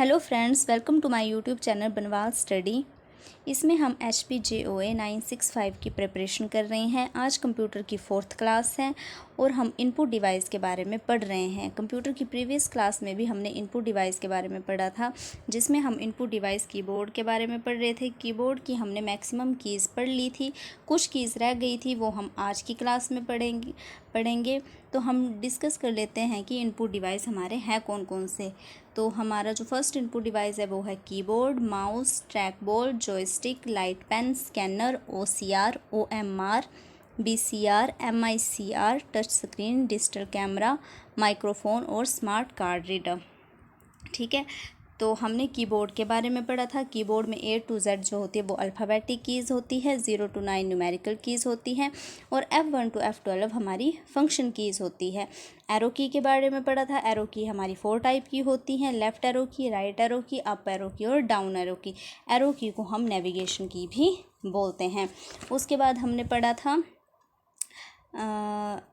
Hello friends, welcome to my YouTube channel Banwal study. इसमें हम HPJOA 965 की प्रिपरेशन कर रहे हैं। आज कंप्यूटर की 4th क्लास है और हम इनपुट डिवाइस के बारे में पढ़ रहे हैं। कंप्यूटर की प्रीवियस क्लास में भी हमने इनपुट डिवाइस के बारे में पढ़ा था, जिसमें हम इनपुट डिवाइस कीबोर्ड के बारे में पढ़ रहे थे। कीबोर्ड की हमने मैक्सिमम कीज़ पढ़ ली थी, कुछ कीज़ रह गई थी, वो हम आज की क्लास में पढ़ेंगे। तो हम डिस्कस कर लेते हैं कि इनपुट डिवाइस हमारे हैं कौन कौन से। तो हमारा जो फर्स्ट इनपुट डिवाइस है वो है keyboard, mouse, track ball, joystick, light pen, scanner, OCR, OMR, BCR, MICR, touch screen, digital camera, microphone और स्मार्ट कार्ड रीडर। ठीक है, तो हमने कीबोर्ड के बारे में पढ़ा था। कीबोर्ड में A to Z जो होती है वो अल्फ़ाबेटिक कीज़ होती है, 0 to 9 न्यूमेरिकल कीज़ होती हैं और F1 to F12 हमारी फंक्शन कीज़ होती है। एरो की के बारे में पढ़ा था। एरो की हमारी 4 टाइप की होती हैं, लेफ़्ट एरो की, राइट एरो की, अप एरो की और डाउन एरो की। एरो की को हम नेविगेशन की भी बोलते हैं। उसके बाद हमने पढ़ा था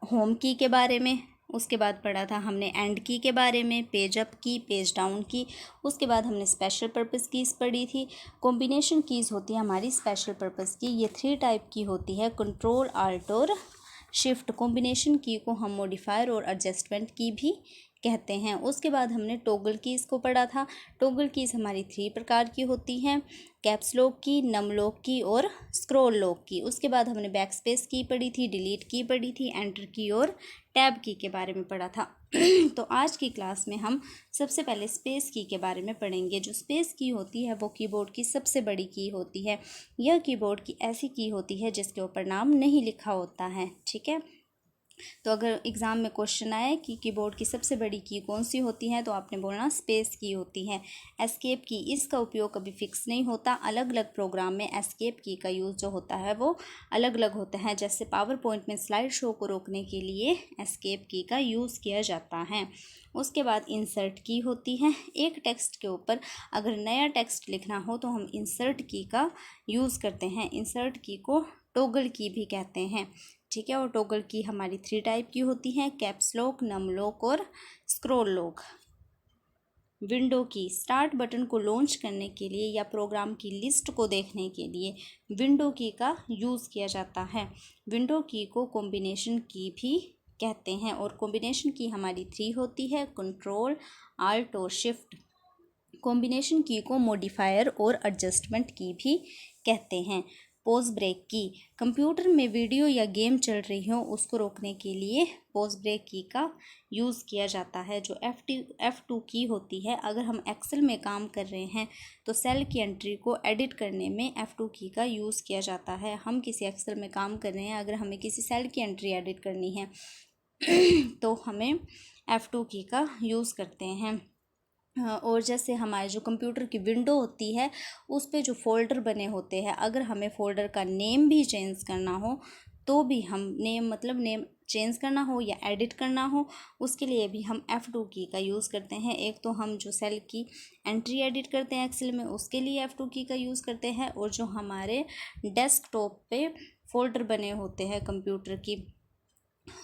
होम की के बारे में। उसके बाद पढ़ा था हमने एंड की के बारे में, पेज अप की, पेज डाउन की। उसके बाद हमने स्पेशल पर्पस कीज़ पढ़ी थी। कॉम्बिनेशन कीज़ होती है हमारी स्पेशल पर्पस की। ये 3 टाइप की होती है, कंट्रोल, आल्ट और शिफ्ट। कॉम्बिनेशन की को हम मॉडिफायर और एडजस्टमेंट की भी कहते हैं। उसके बाद हमने टॉगल कीज़ को पढ़ा था। टॉगल कीज़ हमारी 3 प्रकार की होती हैं, कैप्स लॉक की, नम लॉक की और स्क्रॉल लॉक की। उसके बाद हमने बैक स्पेस की पढ़ी थी, डिलीट की पढ़ी थी, एंटर की और टैब की के बारे में पढ़ा था। तो आज की क्लास में हम सबसे पहले स्पेस की के बारे में पढ़ेंगे। जो स्पेस की होती है वो कीबोर्ड की सबसे बड़ी की होती है। यह कीबोर्ड की ऐसी की होती है जिसके ऊपर नाम नहीं लिखा होता है। ठीक है, तो अगर एग्ज़ाम में क्वेश्चन आए कि कीबोर्ड की सबसे बड़ी की कौन सी होती है तो आपने बोलना स्पेस की होती है। एस्केप की, इसका उपयोग कभी फिक्स नहीं होता। अलग अलग प्रोग्राम में एस्केप की का यूज़ जो होता है वो अलग अलग होता है। जैसे पावर पॉइंट में स्लाइड शो को रोकने के लिए एस्केप की का यूज़ किया जाता है। उसके बाद इंसर्ट की होती है। एक टेक्स्ट के ऊपर अगर नया टेक्स्ट लिखना हो तो हम इंसर्ट की का यूज़ करते हैं। इंसर्ट की को टॉगल की भी कहते हैं। ठीक है, और टॉगल की हमारी 3 टाइप की होती हैं, कैप्स लॉक, नम लॉक और स्क्रॉल लॉक। विंडो की, स्टार्ट बटन को लॉन्च करने के लिए या प्रोग्राम की लिस्ट को देखने के लिए विंडो की का यूज़ किया जाता है। विंडो की को कॉम्बिनेशन की भी कहते हैं और कॉम्बिनेशन की हमारी 3 होती है, कंट्रोल, आल्ट और शिफ्ट। कॉम्बिनेशन की को मॉडिफायर और एडजस्टमेंट की भी कहते हैं। पॉज ब्रेक की, कंप्यूटर में वीडियो या गेम चल रही हो उसको रोकने के लिए पॉज ब्रेक की का यूज़ किया जाता है। जो F2 की होती है, अगर हम एक्सेल में काम कर रहे हैं तो सेल की एंट्री को एडिट करने में F2 की का यूज़ किया जाता है। हम किसी एक्सेल में काम कर रहे हैं, अगर हमें किसी सेल की एंट्री एडिट करनी है तो हमें F2 की का यूज़ करते हैं। और जैसे हमारे जो कंप्यूटर की विंडो होती है उस पे जो फ़ोल्डर बने होते हैं, अगर हमें फ़ोल्डर का नेम भी चेंज करना हो तो भी हम नेम चेंज करना हो या एडिट करना हो उसके लिए भी हम F2 की का यूज़ करते हैं। एक तो हम जो सेल की एंट्री एडिट करते हैं एक्सेल में उसके लिए F2 की का यूज़ करते हैं, और जो हमारे डेस्कटॉप पे फ़ोल्डर बने होते हैं कंप्यूटर की,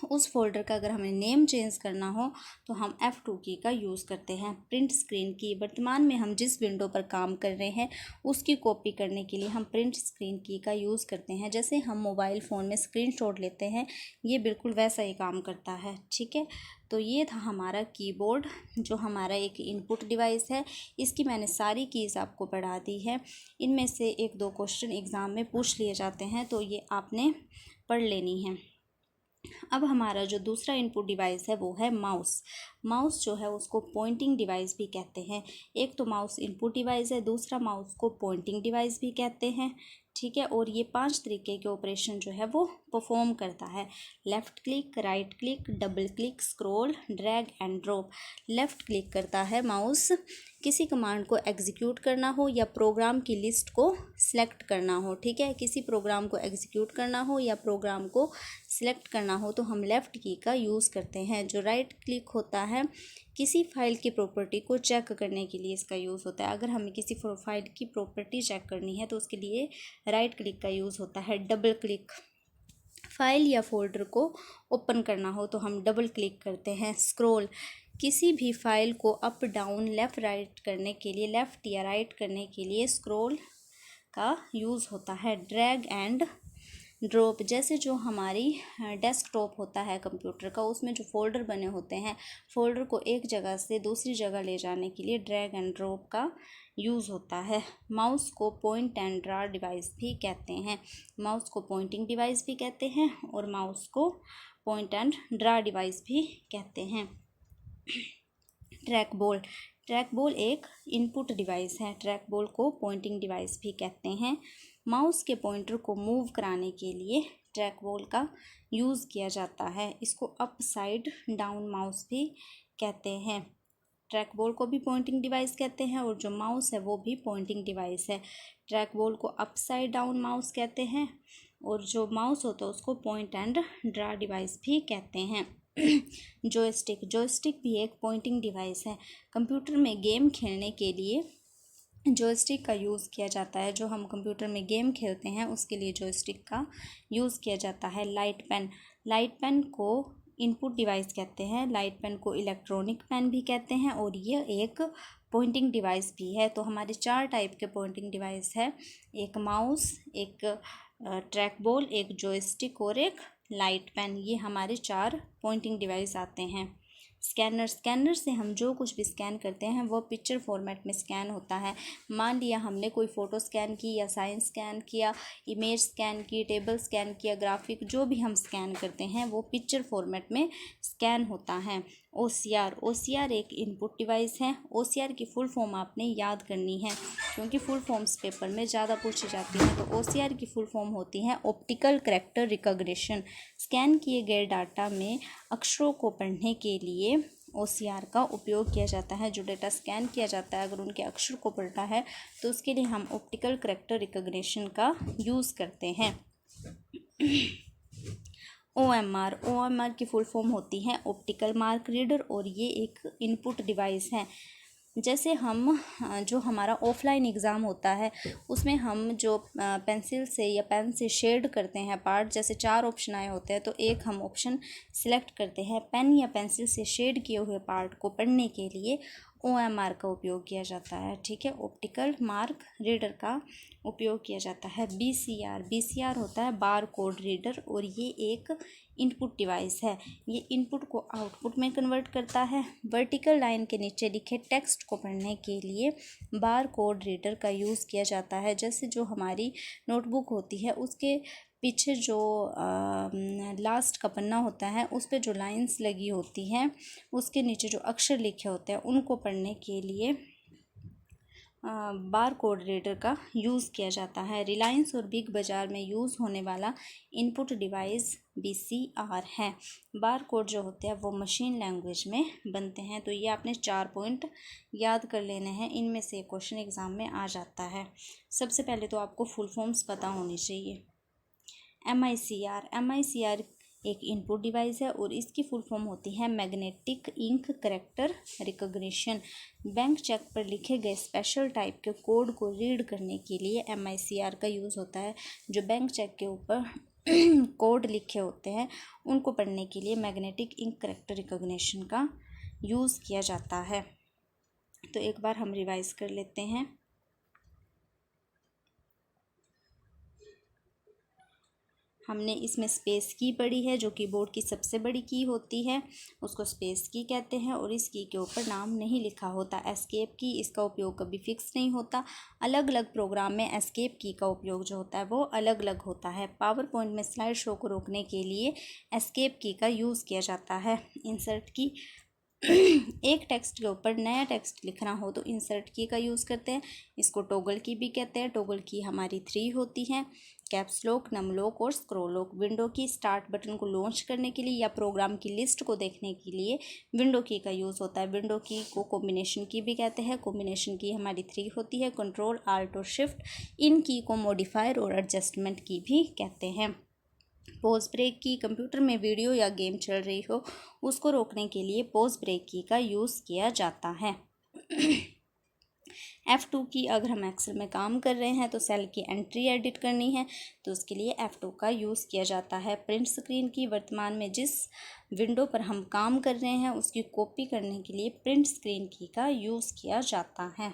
उस फोल्डर का अगर हमें नेम चेंज करना हो तो हम F2 की का यूज़ करते हैं। प्रिंट स्क्रीन की, वर्तमान में हम जिस विंडो पर काम कर रहे हैं उसकी कॉपी करने के लिए हम प्रिंट स्क्रीन की का यूज़ करते हैं। जैसे हम मोबाइल फ़ोन में स्क्रीनशॉट लेते हैं, ये बिल्कुल वैसा ही काम करता है। ठीक है, तो ये था हमारा कीबोर्ड जो हमारा एक इनपुट डिवाइस है। इसकी मैंने सारी कीज़ आपको पढ़ा दी है। इनमें से 1-2 क्वेश्चन एग्ज़ाम में पूछ लिए जाते हैं तो ये आपने पढ़ लेनी है। अब हमारा जो दूसरा इनपुट डिवाइस है वो है माउस। माउस जो है उसको पॉइंटिंग डिवाइस भी कहते हैं। एक तो माउस इनपुट डिवाइस है, दूसरा माउस को पॉइंटिंग डिवाइस भी कहते हैं। ठीक है, और ये 5 तरीके के ऑपरेशन जो है वो परफॉर्म करता है। Left click, right click, double click, scroll, drag and drop. Left click करता है माउस किसी कमांड को एग्जीक्यूट करना हो या प्रोग्राम की लिस्ट को सिलेक्ट करना हो। ठीक है, किसी प्रोग्राम को एग्जीक्यूट करना हो या प्रोग्राम को सिलेक्ट करना हो तो हम लेफ़्ट की का यूज़ करते हैं। जो राइट क्लिक होता है किसी फाइल की प्रॉपर्टी को चेक करने के लिए इसका यूज़ होता है। अगर हमें किसी फाइल की प्रॉपर्टी चेक करनी है तो उसके लिए राइट क्लिक का यूज़ होता है। डबल क्लिक, फाइल या फोल्डर को ओपन करना हो तो हम डबल क्लिक करते हैं। स्क्रॉल, किसी भी फाइल को अप डाउन लेफ़्ट राइट करने के लिए, लेफ़्ट या राइट करने के लिए स्क्रॉल का यूज़ होता है। ड्रैग एंड ड्रॉप, जैसे जो हमारी डेस्कटॉप होता है कंप्यूटर का, उसमें जो फोल्डर बने होते हैं, फोल्डर को एक जगह से दूसरी जगह ले जाने के लिए ड्रैग एंड ड्रॉप का यूज़ होता है। माउस को पॉइंट एंड ड्रा डिवाइस भी कहते हैं। माउस को पॉइंटिंग डिवाइस भी कहते हैं और माउस को पॉइंट एंड ड्रा डिवाइस भी कहते हैं। ट्रैक बॉल, ट्रैक बॉल एक इनपुट डिवाइस है। ट्रैक बॉल को पॉइंटिंग डिवाइस भी कहते हैं। माउस के पॉइंटर को मूव कराने के लिए ट्रैक बॉल का यूज़ किया जाता है। इसको अप साइड डाउन माउस भी कहते हैं। ट्रैक बॉल को भी पॉइंटिंग डिवाइस कहते हैं और जो माउस है वो भी पॉइंटिंग डिवाइस है। ट्रैक बॉल को अप साइड डाउन माउस कहते हैं और जो माउस होता है उसको पॉइंट एंड ड्रा डिवाइस भी कहते हैं। जॉयस्टिक, जॉयस्टिक भी एक पॉइंटिंग डिवाइस है। कंप्यूटर में गेम खेलने के लिए जॉयस्टिक का यूज़ किया जाता है। जो हम कंप्यूटर में गेम खेलते हैं उसके लिए जॉयस्टिक का यूज़ किया जाता है। लाइट पेन, लाइट पेन को इनपुट डिवाइस कहते हैं। लाइट पेन को इलेक्ट्रॉनिक पेन भी कहते हैं और ये एक पॉइंटिंग डिवाइस भी है। तो हमारे 4 टाइप के पॉइंटिंग डिवाइस है, एक माउस, एक ट्रैक बॉल, एक जॉयस्टिक और एक लाइट पेन। ये हमारे 4 पॉइंटिंग डिवाइस आते हैं। स्कैनर, स्कैनर से हम जो कुछ भी स्कैन करते हैं वो पिक्चर फॉर्मेट में स्कैन होता है। मान लिया हमने कोई फ़ोटो स्कैन की या साइंस स्कैन किया, इमेज स्कैन की, टेबल स्कैन किया, ग्राफिक, जो भी हम स्कैन करते हैं वो पिक्चर फॉर्मेट में स्कैन होता है। OCR, OCR एक इनपुट डिवाइस है। OCR की फुल फॉर्म आपने याद करनी है क्योंकि फुल फॉर्म्स पेपर में ज़्यादा पूछी जाती हैं। तो OCR की फुल फॉर्म होती है ऑप्टिकल कैरेक्टर रिकॉग्निशन। स्कैन किए गए डाटा में अक्षरों को पढ़ने के लिए OCR का उपयोग किया जाता है। जो डेटा स्कैन किया जाता है अगर उनके अक्षर को पढ़ना है तो उसके लिए हम ऑप्टिकल कैरेक्टर रिकॉग्निशन का यूज़ करते हैं। OMR, OMR की फुल फॉर्म होती है ऑप्टिकल मार्क रीडर और ये एक इनपुट डिवाइस है। जैसे हम जो हमारा ऑफलाइन एग्ज़ाम होता है उसमें हम जो पेंसिल से या पेन से शेड करते हैं पार्ट, जैसे 4 ऑप्शन आए होते हैं तो एक हम ऑप्शन सिलेक्ट करते हैं। पेन या पेंसिल से शेड किए हुए पार्ट को पढ़ने के लिए OMR का उपयोग किया जाता है। ठीक है, ऑप्टिकल मार्क रीडर का उपयोग किया जाता है। BCR, BCR होता है बार कोड रीडर और ये एक इनपुट डिवाइस है। ये इनपुट को आउटपुट में कन्वर्ट करता है। वर्टिकल लाइन के नीचे लिखे टेक्स्ट को पढ़ने के लिए बार कोड रीडर का यूज़ किया जाता है। जैसे जो हमारी नोटबुक होती है उसके पीछे जो लास्ट का पन्ना होता है उस पर जो लाइंस लगी होती हैं उसके नीचे जो अक्षर लिखे होते हैं उनको पढ़ने के लिए बार कोड रीडर का यूज़ किया जाता है। रिलायंस और बिग बाज़ार में यूज़ होने वाला इनपुट डिवाइस BCR है। बार कोड जो होते हैं वो मशीन लैंग्वेज में बनते हैं। तो ये आपने 4 पॉइंट याद कर लेने हैं, इनमें से क्वेश्चन एग्ज़ाम में आ जाता है। सबसे पहले तो आपको फुल फॉर्म्स पता होनी चाहिए। MICR एक इनपुट डिवाइस है और इसकी फुल फॉर्म होती है magnetic ink character recognition. Bank cheque पर लिखे गए स्पेशल टाइप के कोड को रीड करने के लिए MICR का यूज़ होता है। जो बैंक चेक के ऊपर कोड लिखे होते हैं उनको पढ़ने के लिए मैग्नेटिक इंक कैरेक्टर रिकॉग्निशन का यूज़ किया जाता है। तो एक बार हम रिवाइज कर लेते हैं। हमने इसमें स्पेस की पढ़ी है जो कीबोर्ड की सबसे बड़ी की होती है, उसको स्पेस की कहते हैं और इस की के ऊपर नाम नहीं लिखा होता। एस्केप की, इसका उपयोग कभी फिक्स नहीं होता। अलग अलग प्रोग्राम में एस्केप की का उपयोग जो होता है वो अलग अलग होता है। पावर पॉइंट में स्लाइड शो को रोकने के लिए एस्केप की का यूज़ किया जाता है। इंसर्ट की, एक टेक्स्ट के ऊपर नया टेक्स्ट लिखना हो तो इंसर्ट की का यूज़ करते हैं। इसको टॉगल की भी कहते हैं। टॉगल की हमारी 3 होती हैं, कैप्स लॉक, नम लॉक और स्क्रॉल लॉक। विंडो की, स्टार्ट बटन को लॉन्च करने के लिए या प्रोग्राम की लिस्ट को देखने के लिए विंडो की का यूज़ होता है। विंडो की को कॉम्बिनेशन की भी कहते हैं। कॉम्बिनेशन की हमारी 3 होती है, कंट्रोल, आल्ट और शिफ्ट। इन की को मॉडिफायर और एडजस्टमेंट की भी कहते हैं। पॉज ब्रेक की, कंप्यूटर में वीडियो या गेम चल रही हो उसको रोकने के लिए पॉज ब्रेक की का यूज़ किया जाता है। F2 की अगर हम एक्सेल में काम कर रहे हैं तो सेल की एंट्री एडिट करनी है तो उसके लिए F2 का यूज़ किया जाता है। प्रिंट स्क्रीन की वर्तमान में जिस विंडो पर हम काम कर रहे हैं उसकी कॉपी करने के लिए प्रिंट स्क्रीन की का यूज़ किया जाता है।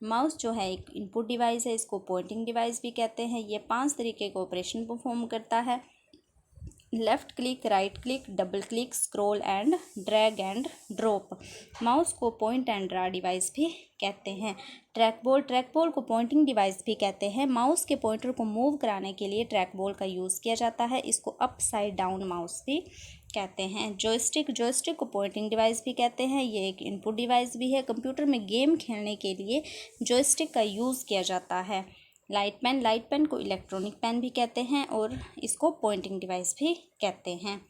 माउस जो है एक इनपुट डिवाइस है, इसको पॉइंटिंग डिवाइस भी कहते हैं। ये 5 तरीके के ऑपरेशन परफॉर्म करता है: left click, right click, double click, scroll and drag and drop. Mouse को पॉइंट एंड ड्रा डिवाइस भी कहते हैं। ट्रैक बॉल को पॉइंटिंग डिवाइस भी कहते हैं। माउस के पॉइंटर को मूव कराने के लिए ट्रैक बॉल का यूज़ किया जाता है, इसको अप साइड डाउन माउस भी कहते हैं। जॉयस्टिक को पॉइंटिंग डिवाइस भी कहते हैं, ये एक इनपुट डिवाइस भी है। कंप्यूटर में गेम खेलने के लिए जॉयस्टिक का यूज़ किया जाता है। लाइट पेन को इलेक्ट्रॉनिक पेन भी कहते हैं और इसको पॉइंटिंग डिवाइस भी कहते हैं।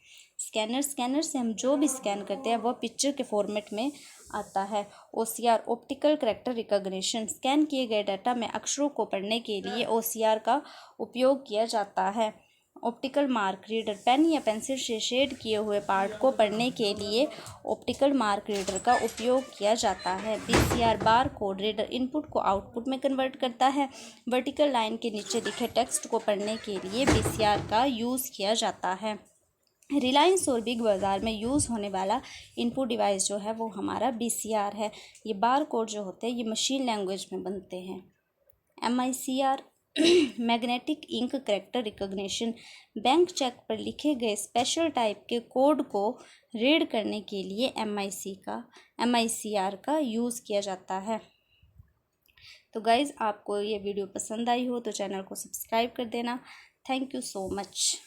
स्कैनर से हम जो भी स्कैन करते हैं वह पिक्चर के फॉर्मेट में आता है। OCR optical character recognition, scan किए गए डाटा में अक्षरों को पढ़ने के लिए OCR का उपयोग किया जाता है। ऑप्टिकल मार्क रीडर, पेन या पेंसिल से शेड किए हुए पार्ट को पढ़ने के लिए ऑप्टिकल मार्क रीडर का उपयोग किया जाता है। BCR bar code reader, input को आउटपुट में कन्वर्ट करता है। वर्टिकल लाइन के नीचे लिखे टेक्स्ट को पढ़ने के लिए BCR का यूज़ किया जाता है। रिलायंस और बिग बाज़ार में यूज़ होने वाला इनपुट डिवाइस जो है वो हमारा BCR है। ये बार कोड जो होते हैं ये मशीन लैंग्वेज में बनते हैं। MICR magnetic ink character recognition, bank cheque पर लिखे गए स्पेशल टाइप के कोड को रीड करने के लिए MICR का यूज़ किया जाता है। तो गाइज़, आपको ये वीडियो पसंद आई हो तो चैनल को सब्सक्राइब कर देना। Thank you so much.